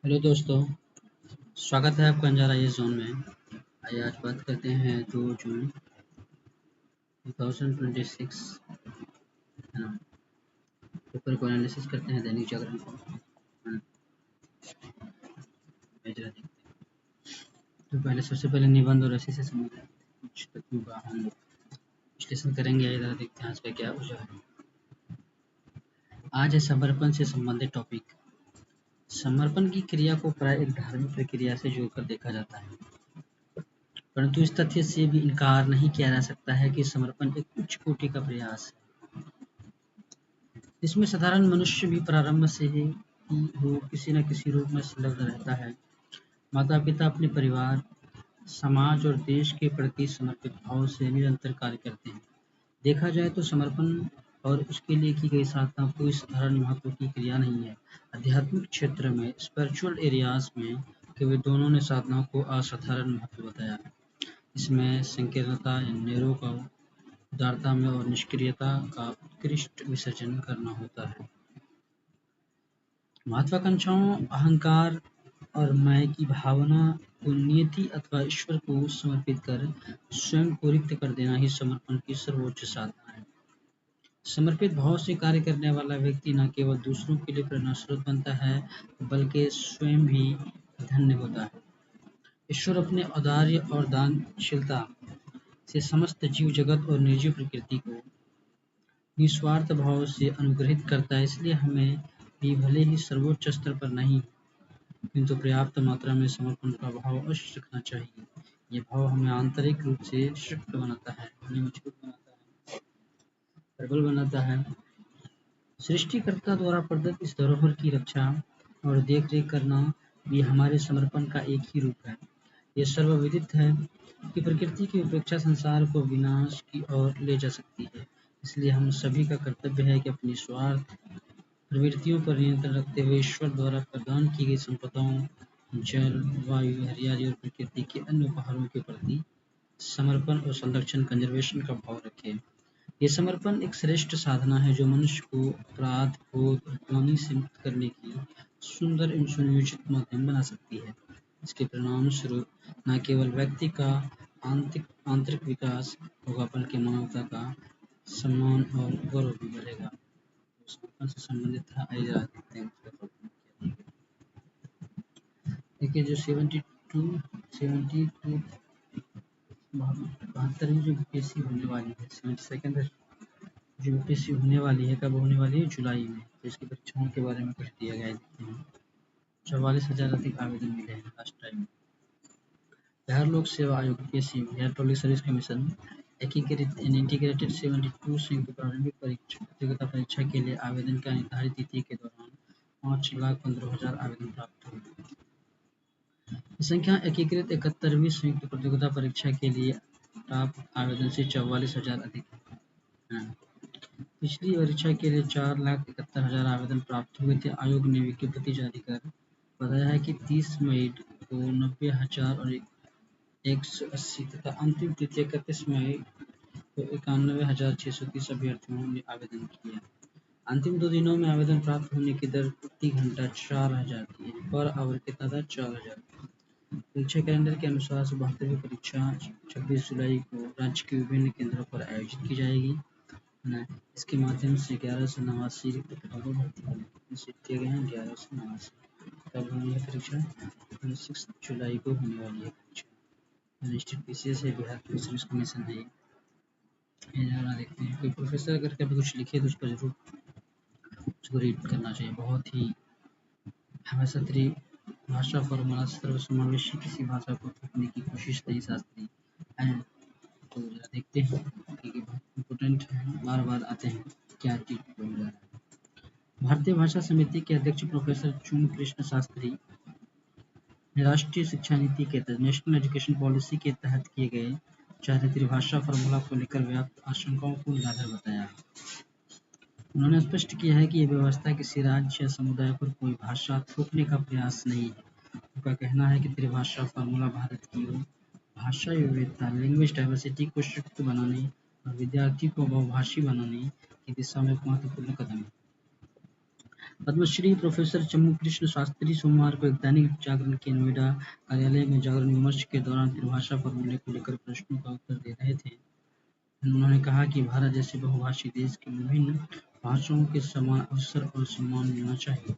Hello दोस्तों, स्वागत है आपका अंजारा ये जोन में। आइए आज बात करते हैं 2 जून 2026 है ना। पेपर को एनालिसिस करते हैं दैनिक जागरण को है ना। मैं जरा देखते हैं। तो पहले सबसे पहले निबंध और रस्सी से संबंधित कुछ तथ्यों का हम लोग विश्लेषण करेंगे। इधर देखते हैं आज का क्या वजह है। आज है समर्पण से संबंधित टॉपिक। समर्पण की क्रिया को प्राय एक धार्मिक प्रक्रिया से जोड़कर देखा जाता है, परंतु इस तथ्य से भी इनकार नहीं किया जा सकता है कि समर्पण एक उच्च कोटि का प्रयास है। इसमें साधारण मनुष्य भी प्रारंभ से ही वो किसी न किसी रूप में संलग्न रहता है। माता-पिता अपने परिवार, समाज और देश के प्रति समर्पित भाव से निरंतर कार्य करते हैं। देखा जाए तो समर्पण और उसके लिए की गई साधना कोई साधारण महत्व की क्रिया नहीं है। आध्यात्मिक क्षेत्र में स्पिरिचुअल एरियाज में केवल दोनों ने साधना को असाधारण महत्व बताया है। इसमें संकीर्णता या नैरो का उदारता में और निष्क्रियता का उत्कृष्ट विसर्जन करना होता है। महत्वाकांक्षाओं, अहंकार और मैं की भावना को नियति अथवा ईश्वर को समर्पित कर स्वयं को रिक्त कर देना ही समर्पण की सर्वोच्च साधना है। समर्पित भाव से कार्य करने वाला व्यक्ति न केवल दूसरों के लिए प्रेरणा स्रोत बनता है, बल्कि स्वयं भी धन्य होता है। ईश्वर अपने औदार्य और दानशीलता से समस्त जीव जगत और निर्जीव प्रकृति को निस्वार्थ भाव से अनुग्रहित करता है। इसलिए हमें भी भले ही सर्वोच्च स्तर पर नहीं, किंतु पर्याप्त मात्रा में समर्पण का भाव अवश्य रखना चाहिए। ये भाव हमें आंतरिक रूप से सशक्त बनाता है, हमें मजबूत बनाता है, प्रबल बनाता है। सृष्टिकर्ता द्वारा प्रदत्त इस धरोहर की रक्षा और देख-रेख करना भी हमारे समर्पण का एक ही रूप है। यह सर्वविदित है कि प्रकृति की उपेक्षा संसार को विनाश की ओर ले जा सकती है। इसलिए हम सभी का कर्तव्य है कि अपनी स्वार्थ प्रवृत्तियों पर नियंत्रण रखते हुए ईश्वर द्वारा प्रदान की गई संपदाओं, जल, वायु, हरियाली और प्रकृति के अन्य उपहारों के प्रति समर्पण और संरक्षण कंजर्वेशन का भाव रखें। ये समर्पण एक श्रेष्ठ साधना है जो मनुष्य को अपराध, क्रोध और ग्लानि से मुक्त करने की सुंदर एवं सुनियोजित माध्यम बना सकती है। इसके परिणाम स्वरूप न केवल व्यक्ति का आंतरिक विकास होगा, बल्कि मानवता का सम्मान और गौरव भी बढ़ेगा। तो समर्पण से संबंधित था। आइए आज देखते हैं उसका टॉपिक क्या है। देखिए जो 72 72वीं जो यूपीएससी होने वाली है, 72nd जो यूपीएससी होने वाली है, कब होने वाली है? जुलाई में। तो इसकी परीक्षाओं के बारे में कुछ दिया गया है, देखते हैं। 44,000 अधिक आवेदन मिले हैं लास्ट टाइम। बिहार लोक सेवा आयोग UPSC, Bihar public service commission एकीकृत इंटीग्रेटेड 72 संयुक्त प्रारंभिक प्रतियोगिता परीक्षा के लिए आवेदन का निर्धारित तिथि के दौरान 5,15,000 आवेदन प्राप्त हुए। संख्या एकीकृत 71वीं संयुक्त प्रतियोगिता परीक्षा के लिए प्राप्त आवेदन से 44,000 अधिक है। पिछली परीक्षा के लिए 4,71,000 आवेदन प्राप्त हुए थे। आयोग ने विज्ञप्ति जारी कर बताया है कि 30 मई को 90,000 और 180 तथा अंतिम तिथि 31 मई को 91,630 अभ्यर्थियों ने आवेदन किया। अंतिम 2 दिनों में आवेदन प्राप्त होने की दर प्रति घंटा 4,000 थी। पर आवर की तादाद 4,000। परीक्षा कैलेंडर के अनुसार 72वीं परीक्षा 26 जुलाई को राज्य के विभिन्न केंद्रों पर आयोजित की जाएगी। इसके माध्यम से 1189 रिक्त पदों को भर्ती किए गए हैं। 1189 कब होनी है परीक्षा? 26 जुलाई को होने वाली है परीक्षा। रजिस्टर्ड पीसीएस है, बिहार पुलिस सर्विस कमीशन है। ये जरा देखते हैं, कोई प्रोफेसर अगर कभी कुछ लिखे तो उस पर जरूर उसको रीड करना चाहिए। बहुत ही हमेशा भाषा फॉर्मूला सर्वसमावेशी किसी भाषा को थोपने की कोशिश नहीं शास्त्री है। तो जरा देखते हैं क्योंकि बहुत इम्पोर्टेंट है, बार बार आते हैं क्या चीज बोल रहा है। भारतीय भाषा समिति के अध्यक्ष प्रोफेसर चून कृष्ण शास्त्री ने राष्ट्रीय शिक्षा नीति के तहत नेशनल एजुकेशन पॉलिसी के तहत किए गए चाहे त्रिभाषा फॉर्मूला को लेकर व्याप्त आशंकाओं को निराधार बताया। उन्होंने स्पष्ट किया है कि यह व्यवस्था किसी राज्य या समुदाय पर कोई भाषा थोपने का प्रयास नहीं है। उनका कहना है कि त्रिभाषा फॉर्मूला भारत की भाषा विविधता लैंग्वेज डाइवर्सिटी को सशक्त बनाने और विद्यार्थी को बहुभाषी बनाने की दिशा में एक महत्वपूर्ण कदम है। पद्मश्री प्रोफेसर चमू कृष्ण शास्त्री सोमवार को एक दैनिक जागरण के नोएडा कार्यालय में जागरण विमर्श के दौरान त्रिभाषा फॉर्मूले को लेकर प्रश्नों का उत्तर दे रहे थे। उन्होंने कहा कि भारत जैसे बहुभाषी देश के विभिन्न भाषाओं के समान अवसर और सम्मान मिलना चाहिए।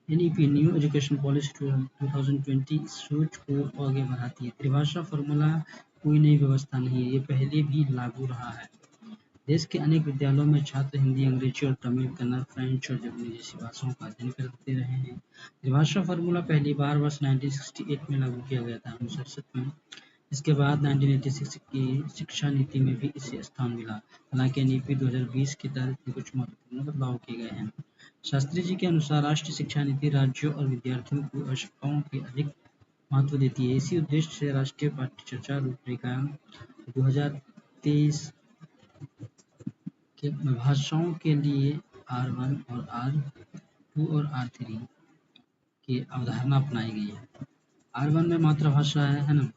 एनईपी न्यू एजुकेशन पॉलिसी 2020 इस सोच को आगे बढ़ाती है। त्रिभाषा फॉर्मूला कोई नई व्यवस्था नहीं है, ये पहले भी लागू रहा है। देश के अनेक विद्यालयों में छात्र हिंदी, अंग्रेजी और तमिल, कन्नड़, फ्रेंच और जर्मनी जैसी भाषाओं का अध्ययन करते रहे हैं। त्रिभाषा फॉर्मूला पहली बार वर्ष 1968 में लागू किया गया था, 1967 में। इसके बाद 1986 की शिक्षा नीति में भी इसे स्थान मिला। हालांकि एनईपी 2020 के तहत में कुछ महत्वपूर्ण बदलाव किए गए हैं। शास्त्री जी के अनुसार राष्ट्रीय शिक्षा नीति राज्यों और विद्यार्थियों की आवश्यकताओं के अधिक महत्व देती है। इसी उद्देश्य से राष्ट्रीय पाठ्यचर्या रूपरेखा 2023 के भाषाओं के लिए R1 और R2 और R3 की अवधारणा अपनाई गई है। R1 में मातृभाषा है ना?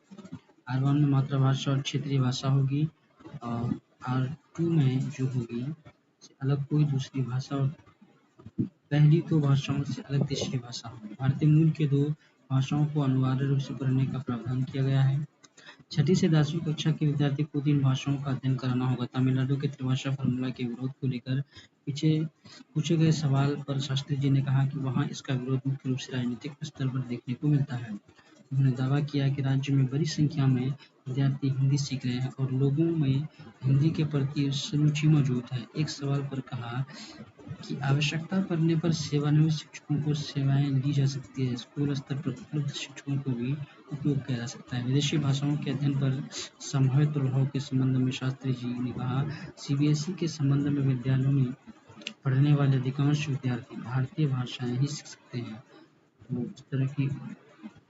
R1 में मातृभाषा और क्षेत्रीय भाषा होगी और R2 में जो होगी अलग कोई दूसरी भाषा और पहली दो भाषाओं से अलग तीसरी भाषा होगी। भारतीय मूल के दो भाषाओं को अनिवार्य रूप से पढ़ने का प्रावधान किया गया है। छठी से 10वीं कक्षा के विद्यार्थी को 3 भाषाओं का अध्ययन कराना होगा। तमिलनाडु के त्रिभाषा फॉर्मूला के विरोध को लेकर पीछे पूछे गए सवाल पर शास्त्री जी ने कहा कि वहां इसका विरोध मुख्य रूप से राजनीतिक स्तर पर देखने को मिलता है। उन्होंने दावा किया कि राज्य में बड़ी संख्या में विद्यार्थी हिंदी सीख रहे हैं और लोगों में हिंदी के प्रति रुचि मौजूद है। एक सवाल पर कहा कि आवश्यकता पड़ने पर सेवानिवृत्त शिक्षकों को सेवाएं ली जा सकती है। स्कूल स्तर पर उपलब्ध शिक्षकों को भी उपयोग किया जा सकता है। विदेशी भाषाओं के अध्ययन पर संभावित प्रभाव के संबंध में शास्त्री जी ने कहा, सीबीएसई के संबंध में विद्यालयों में पढ़ने वाले अधिकांश विद्यार्थी भारतीय भाषाएं ही सीख सकते हैं। तो इस तरह की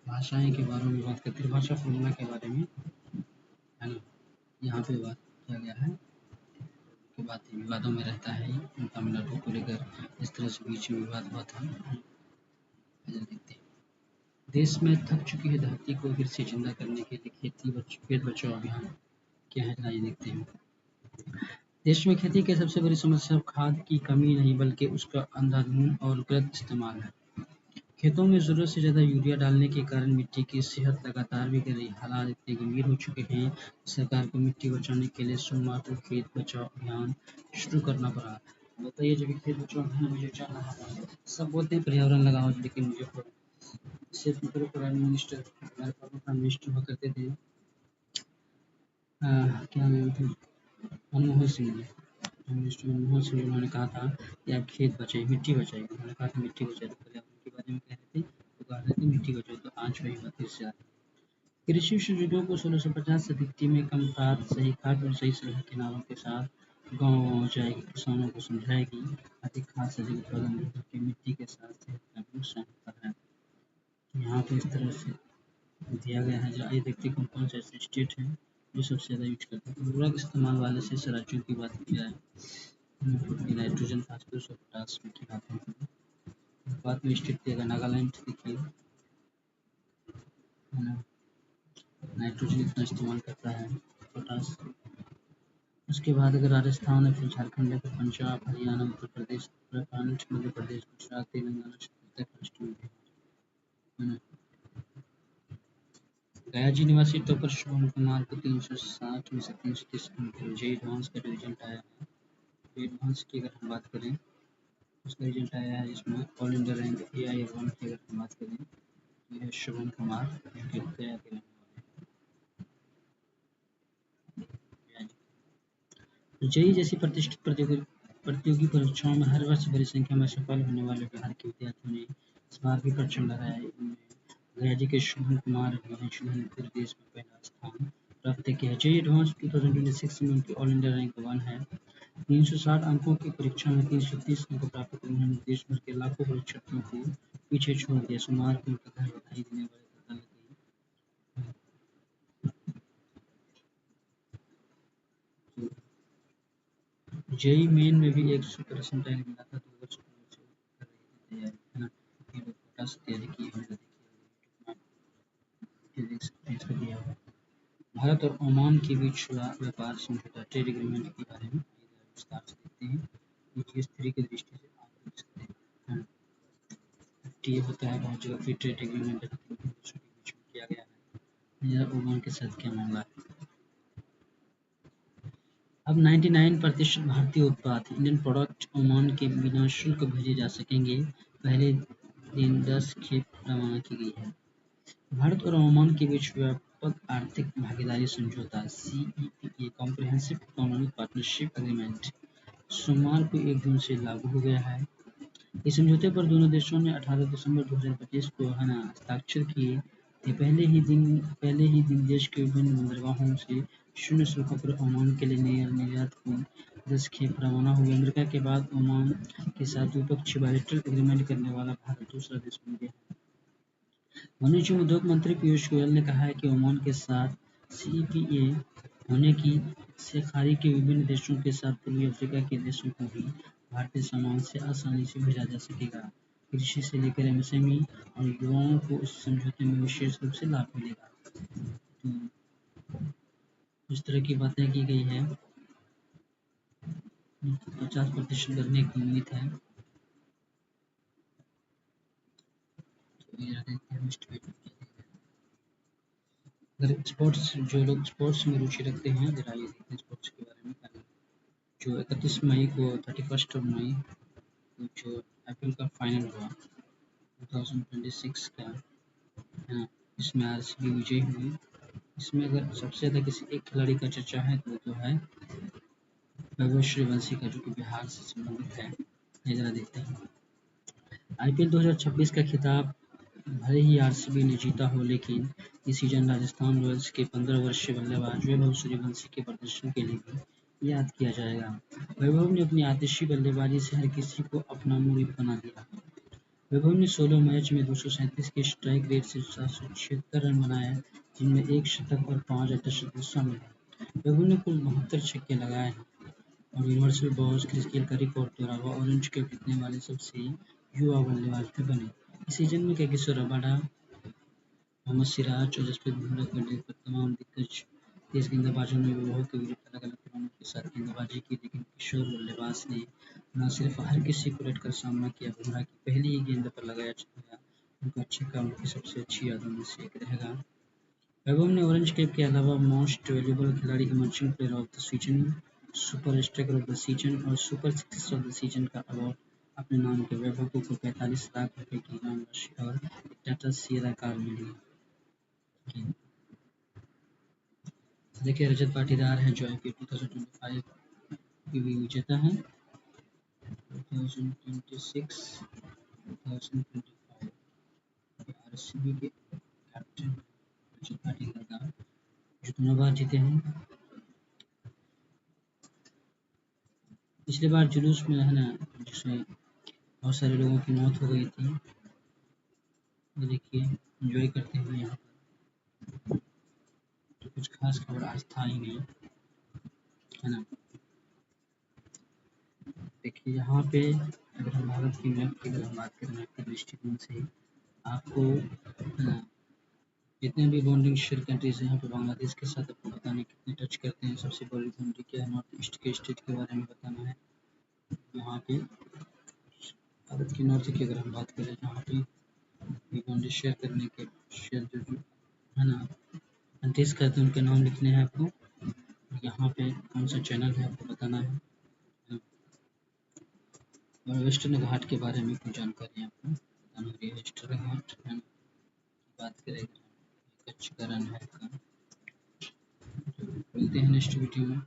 भाषाएं के बारे में बात करते हैं। भाषा फॉर्मूला के बारे में है ना, यहाँ पे बात किया गया है कि बात विवादों में रहता है। तमिलनाडु को लेकर इस तरह से बीच में विवाद हुआ था। देखते हैं। देश में थक चुकी है धरती को फिर से जिंदा करने के लिए खेत बचाओ अभियान क्या है, आइए देखते हैं। देश में खेती की सबसे बड़ी समस्या खाद की कमी नहीं बल्कि उसका अंधाधुंध और गलत इस्तेमाल है। खेतों में जरूरत से ज्यादा यूरिया डालने के कारण मिट्टी की सेहत लगातार बिगड़ रही। हालात इतने गंभीर हो चुके हैं, सरकार को मिट्टी बचाने के लिए सोमवार को खेत बचाओ अभियान शुरू करना पड़ा। बताइए, जब खेत बचाओ अभियान मुझे चल रहा था, सब बोलते हैं पर्यावरण लगाओ, लेकिन मुझे सिर्फ प्राइम मिनिस्टर, हमारे पापा प्राइम मिनिस्टर हुआ करते थे, क्या नाम थे, मनमोहन सिंह जी। प्राइम मिनिस्टर मनमोहन सिंह, उन्होंने कहा था कि आप खेत बचाइए, मिट्टी बचाइए। उन्होंने कहा था मिट्टी बचाइए, तो पर्यावरण के बारे में कह रहे थे, तो कह रहे थे मिट्टी बचाओ, तो आज वही बात फिर से आ रही। कृषि विशेषज्ञों को 1650 से दिखती में कम खाद, सही खाद और सही सलाह किनारों के साथ गाँव जाएगी, किसानों को समझाएगी अधिक खाद से अधिक उत्पादन की मिट्टी के साथ सेहत का भी नुकसान होता है। यहाँ पे इस तरह से दिया गया है। आइए देखते हैं कौन-कौन से ऐसे स्टेट हैं जो सबसे ज़्यादा यूज़ करते हैं। उर्वरक इस्तेमाल वाले शेष राज्यों की बात की जाए, नाइट्रोजन, फास्फोरस और पोटाश की बात हम करें, बाद में स्टेट दिएगा नागालैंड, देखिए है ना, नाइट्रोजन इतना इस्तेमाल करता है, पोटाश। उसके बाद अगर राजस्थान है, फिर झारखंड है, फिर पंजाब, हरियाणा, उत्तर प्रदेश, उत्तराखंड, मध्य प्रदेश, गुजरात, तेलंगाना, छत्तीसगढ़, पश्चिम बंगाल, है ना। गयाजी निवासी टॉपर शुभम कुमार को 360 में से 330 अंक मिले। जेईई एडवांस का जो रिजल्ट आया है, एडवांस की अगर हम बात करें, उसका रिजल्ट आया है जिसमें ऑल इंडिया रैंक AI1 की अगर हम बात करें, यह शुभम कुमार जो कि गया के रहने वाले हैं। जेईई जैसी प्रतिष्ठित प्रतियोगी परीक्षाओं में हर वर्ष बड़ी संख्या में सफल होने वाले बिहार के विद्यार्थियों ने इस बार भी परचम लहराया है। इनमें गयाजी के शुभम कुमार भी हैं, जिन्होंने पूरे देश में पहला स्थान प्राप्त किया है। जेईई एडवांस 2026 में उनकी ऑल इंडिया रैंक 1 है। 360 अंकों की परीक्षा में 330 अंक प्राप्त कर उन्होंने देश भर के लाखों परीक्षार्थियों को पीछे छोड़ दिया। सोमवार को उनके घर बधाई देने वाले तांता लगी। जेईई मेन में भी 100 परसेंटाइल मिला था, 2 वर्ष पूर्व से कर रही थी तैयारी, है ना। ये लोग कोटा से तैयारी की है, देखिए देख सकते हैं, इसको दिया हुआ है। भारत और ओमान के बीच हुआ व्यापार समझौता, ट्रेड एग्रीमेंट के बारे में विस्तार से देखते हैं। GS3 की दृष्टि से आप देख सकते हैं, FTA होता है, बहुत जगह फ्री ट्रेड एग्रीमेंट है, देशों के बीच में किया गया है। जरा ओमान के साथ क्या मामला है? अब 99% भारतीय उत्पाद इंडियन प्रोडक्ट ओमान के बिना शुल्क भेजे जा सकेंगे। पहले दिन 10 खेप रवाना की गई है। भारत और ओमान के बीच व्यापक आर्थिक भागीदारी समझौता CEPA comprehensive economic partnership agreement सोमवार को 1 जून से लागू हो गया है। इस समझौते पर दोनों देशों ने 18 दिसंबर 2025 को हस्ताक्षर किए थे। पहले ही दिन देश के विभिन्न बंदरगाहों से शून्य शुल्क पर ओमान के लिए निर्यात की 10 खेप रवाना हुई। अमेरिका के बाद ओमान के साथ द्विपक्षीय बायलैटरल एग्रीमेंट करने वाला भारत दूसरा देश बन गया। वाणिज्य एवं उद्योग मंत्री पीयूष गोयल ने कहा है कि ओमान के साथ CEPA होने से खाड़ी के विभिन्न देशों के साथ पूर्वी अफ्रीका के देशों को भी भारतीय सामान से आसानी से भेजा जा सकेगा। कृषि से लेकर MSME और युवाओं को इस समझौते में विशेष रूप से लाभ मिलेगा। तो इस तरह की बातें की गई है। 50% करने की उम्मीद है। अगर जो लोग स्पोर्ट्स में रुचि रखते हैं, जरा ये देखते हैं स्पोर्ट्स के बारे में। जो 31 मई को 31 मई जो IPL का फाइनल हुआ 2026 का है, इसमें RCB विजयी हुई। इसमें अगर सबसे ज़्यादा किसी एक खिलाड़ी का चर्चा है तो वो तो है वैभव सूर्यवंशी का, जो कि बिहार से संबंधित है। ये जरा देखते हैं। IPL 2026 का खिताब भले ही RCB ने जीता हो, लेकिन इस सीजन राजस्थान रॉयल्स के 15 वर्षीय बल्लेबाज वैभव सूर्यवंशी के प्रदर्शन के लिए भी याद किया जाएगा। वैभव ने अपनी आतिशी बल्लेबाजी से हर किसी को अपना मुरीद बना दिया। वैभव ने 16 मैच में 237 के स्ट्राइक रेट से 776 रन बनाए, जिनमें 1 शतक और 5 अर्धशतक शामिल हैं। वैभव ने कुल 72 छक्के लगाए हैं और यूनिवर्सल बॉस क्रिकेट का रिकॉर्ड तोड़ा। वह ऑरेंज कैप जीतने वाले सबसे युवा बल्लेबाज भी बने। इस सीजन में कागिसो रबाडा, मोहम्मद सिराज और जसप्रीत बुमराह को लेकर तमाम दिग्गज तेज गेंदबाजों ने वैभव के विरुद्ध अलग-अलग रनों के साथ गेंदबाजी की, लेकिन किशोर बल्लेबाज ने न सिर्फ हर किसी को रटकर सामना किया, बुमराह की पहली ही गेंद पर लगाया छक्का उनका छक्का उनकी सबसे अच्छी यादों में से एक रहेगा। वैभव ने ऑरेंज कैप के अलावा मोस्ट वैल्यूएबल खिलाड़ी, emerging player of the season, super striker of the season और super sixes of the season का अवार्ड अपने नाम के। वैभव को कुल 45 लाख रुपए की इनाम राशि और एक टाटा सिएरा कार मिली। देखिए, रजत पाटीदार हैं जो IPL 2025 की भी विजेता हैं। 2026 2025 RCB के कैप्टन रजत पाटीदार जो 2 बार जीते हैं। पिछली बार जुलूस में है ना, जिसमें बहुत सारे लोगों की मौत हो गई थी। देखिए एंजॉय करते हुए यहाँ पर तो कुछ खास खबर आज था ही नहीं, है ना। देखिए यहाँ पे अगर हम भारत की मैप की अगर हम बात करें, मैप के दृष्टिकोण से आपको जितने भी बॉन्डिंग शेयर कंट्रीज हैं, यहाँ पे बांग्लादेश के साथ आपको बताना कितने टच करते हैं, सबसे बड़ी बाउंड्री क्या है, नॉर्थ ईस्ट के स्टेट के बारे में बताना है। यहाँ पे भारत की नॉर्थ की अगर हम बात करें, यहाँ पे बाउंड्री शेयर करने के शेयर जो है ना कंट्रीज करते हैं, उनके नाम लिखने हैं आपको। यहाँ पे कौन सा चैनल है आपको बताना है, और वेस्टर्न घाट के बारे में कुछ जानकारी आपको बताना है। वेस्टर्न घाट है, बात करें कच्छ का रन है, मिलते हैं नेक्स्ट वीडियो में।